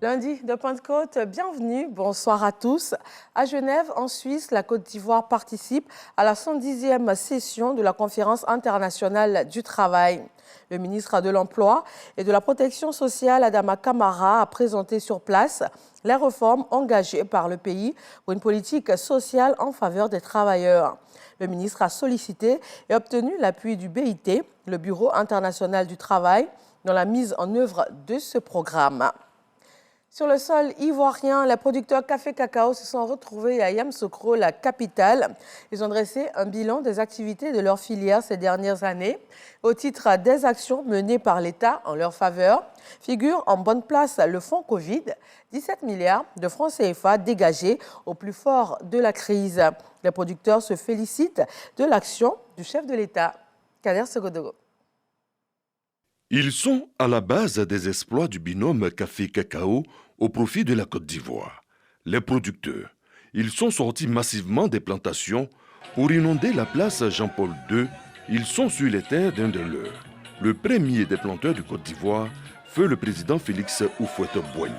Lundi de Pentecôte, bienvenue, bonsoir à tous. À Genève, en Suisse, la Côte d'Ivoire participe à la 110e session de la Conférence internationale du travail. Le ministre de l'Emploi et de la Protection sociale, Adama Kamara, a présenté sur place les réformes engagées par le pays pour une politique sociale en faveur des travailleurs. Le ministre a sollicité et obtenu l'appui du BIT, le Bureau international du travail, dans la mise en œuvre de ce programme. Sur le sol ivoirien, les producteurs café-cacao se sont retrouvés à Yamoussoukro, la capitale. Ils ont dressé un bilan des activités de leur filière ces dernières années. Au titre des actions menées par l'État en leur faveur, figure en bonne place le fonds Covid, 17 milliards de francs CFA dégagés au plus fort de la crise. Les producteurs se félicitent de l'action du chef de l'État, Kader Segodogo. Ils sont à la base des exploits du binôme café-cacao au profit de la Côte d'Ivoire. Les producteurs, ils sont sortis massivement des plantations pour inonder la place Jean-Paul II. Ils sont sur les terres d'un de leurs. Le premier des planteurs de Côte d'Ivoire fut le président Félix Houphouët-Boigny.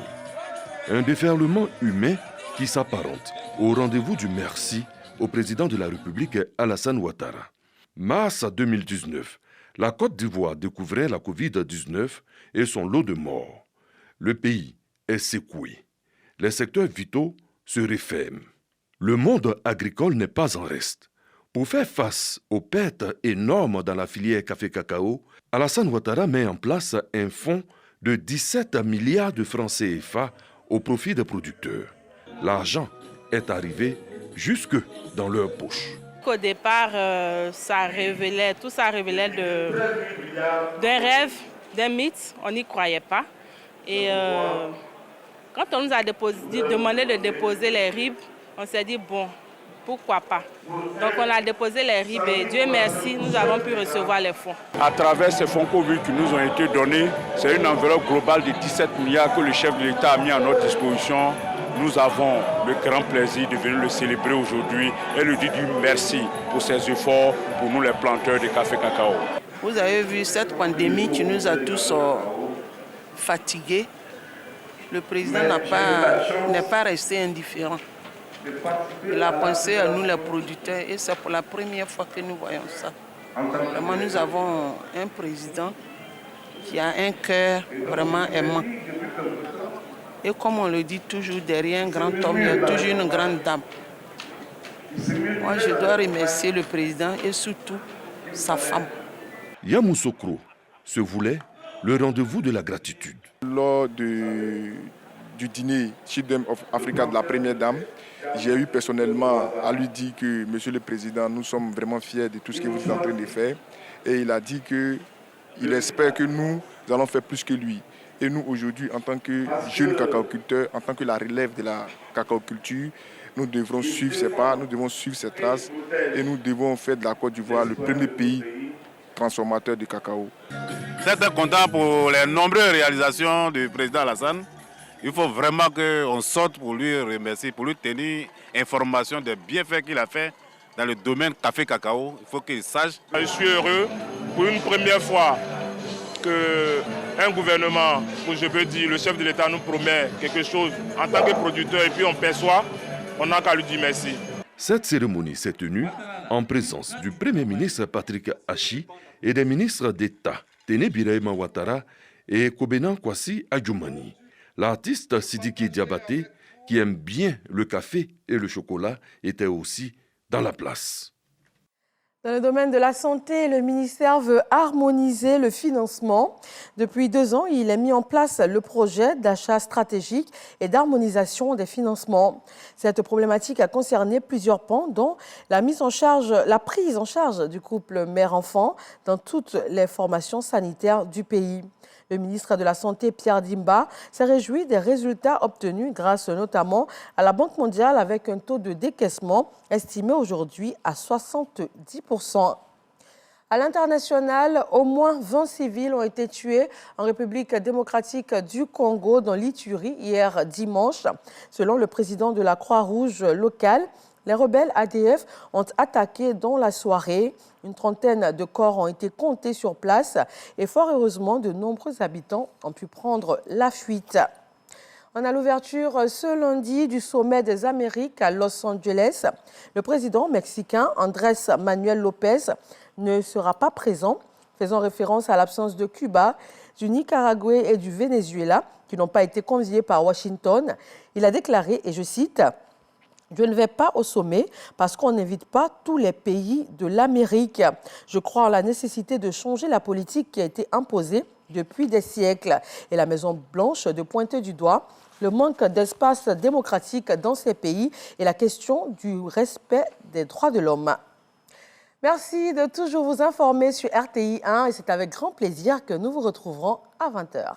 Un déferlement humain qui s'apparente au rendez-vous du merci au président de la République Alassane Ouattara. Mars 2019, la Côte d'Ivoire découvrait la Covid-19 et son lot de morts. Le pays est secoué. Les secteurs vitaux se referment. Le monde agricole n'est pas en reste. Pour faire face aux pertes énormes dans la filière café-cacao, Alassane Ouattara met en place un fonds de 17 milliards de francs CFA au profit des producteurs. L'argent est arrivé jusque dans leurs poches. Au départ, tout ça révélait d'un rêve, d'un mythe. On n'y croyait pas. Et quand on nous a demandé de déposer les RIB, on s'est dit, bon, pourquoi pas. Donc on a déposé les RIB et Dieu merci, nous avons pu recevoir les fonds. À travers ces fonds Covid qui nous ont été donnés, c'est une enveloppe globale de 17 milliards que le chef de l'État a mis à notre disposition. Nous avons le grand plaisir de venir le célébrer aujourd'hui et lui dire merci pour ses efforts pour nous les planteurs de café-cacao. Vous avez vu cette pandémie qui nous a tous fatigués. Le président n'est pas resté indifférent. Il a pensé à nous les producteurs et c'est pour la première fois que nous voyons ça. Vraiment, nous avons un président qui a un cœur vraiment aimant. Et comme on le dit toujours, derrière un grand homme, il y a toujours une grande dame. Moi, je dois remercier le président et surtout sa femme. Yamoussoukro se voulait le rendez-vous de la gratitude. Lors du dîner Children of Africa de la première dame, j'ai eu personnellement à lui dire que, Monsieur le Président, nous sommes vraiment fiers de tout ce que vous êtes en train de faire. Et il a dit qu'il espère que nous allons faire plus que lui. Et nous, aujourd'hui, en tant que jeunes cacaoculteurs, en tant que la relève de la cacaoculture, nous devrons suivre ses pas, nous devons suivre ses traces et nous devons faire de la Côte d'Ivoire le premier pays transformateur de cacao. Très content pour les nombreuses réalisations du président Alassane. Il faut vraiment qu'on sorte pour lui remercier, pour lui tenir information des bienfaits qu'il a fait dans le domaine café-cacao. Il faut qu'il sache. Je suis heureux pour une première fois qu'un gouvernement, où je peux dire, le chef de l'État nous promet quelque chose en tant que producteur et puis on perçoit, on n'a qu'à lui dire merci. Cette cérémonie s'est tenue en présence du Premier ministre Patrick Achi et des ministres d'État Téné Birahima Ouattara et Kobena Kwasi Adjoumani. L'artiste Sidiki Diabaté, qui aime bien le café et le chocolat, était aussi dans la place. Dans le domaine de la santé, le ministère veut harmoniser le financement. Depuis 2 ans, il a mis en place le projet d'achat stratégique et d'harmonisation des financements. Cette problématique a concerné plusieurs pans, dont la prise en charge du couple mère-enfant dans toutes les formations sanitaires du pays. Le ministre de la Santé, Pierre Dimba, s'est réjoui des résultats obtenus grâce notamment à la Banque mondiale avec un taux de décaissement estimé aujourd'hui à 70%. À l'international, au moins 20 civils ont été tués en République démocratique du Congo, dans l'Ituri, hier dimanche. Selon le président de la Croix-Rouge locale, les rebelles ADF ont attaqué dans la soirée. Une trentaine de corps ont été comptés sur place et fort heureusement, de nombreux habitants ont pu prendre la fuite. On a l'ouverture ce lundi du sommet des Amériques à Los Angeles. Le président mexicain Andrés Manuel López ne sera pas présent, faisant référence à l'absence de Cuba, du Nicaragua et du Venezuela, qui n'ont pas été conviés par Washington. Il a déclaré, et je cite, « Je ne vais pas au sommet parce qu'on n'invite pas tous les pays de l'Amérique. Je crois en la nécessité de changer la politique qui a été imposée depuis des siècles. » Et la Maison-Blanche de pointer du doigt le manque d'espace démocratique dans ces pays et la question du respect des droits de l'homme. Merci de toujours vous informer sur RTI 1 et c'est avec grand plaisir que nous vous retrouverons à 20h.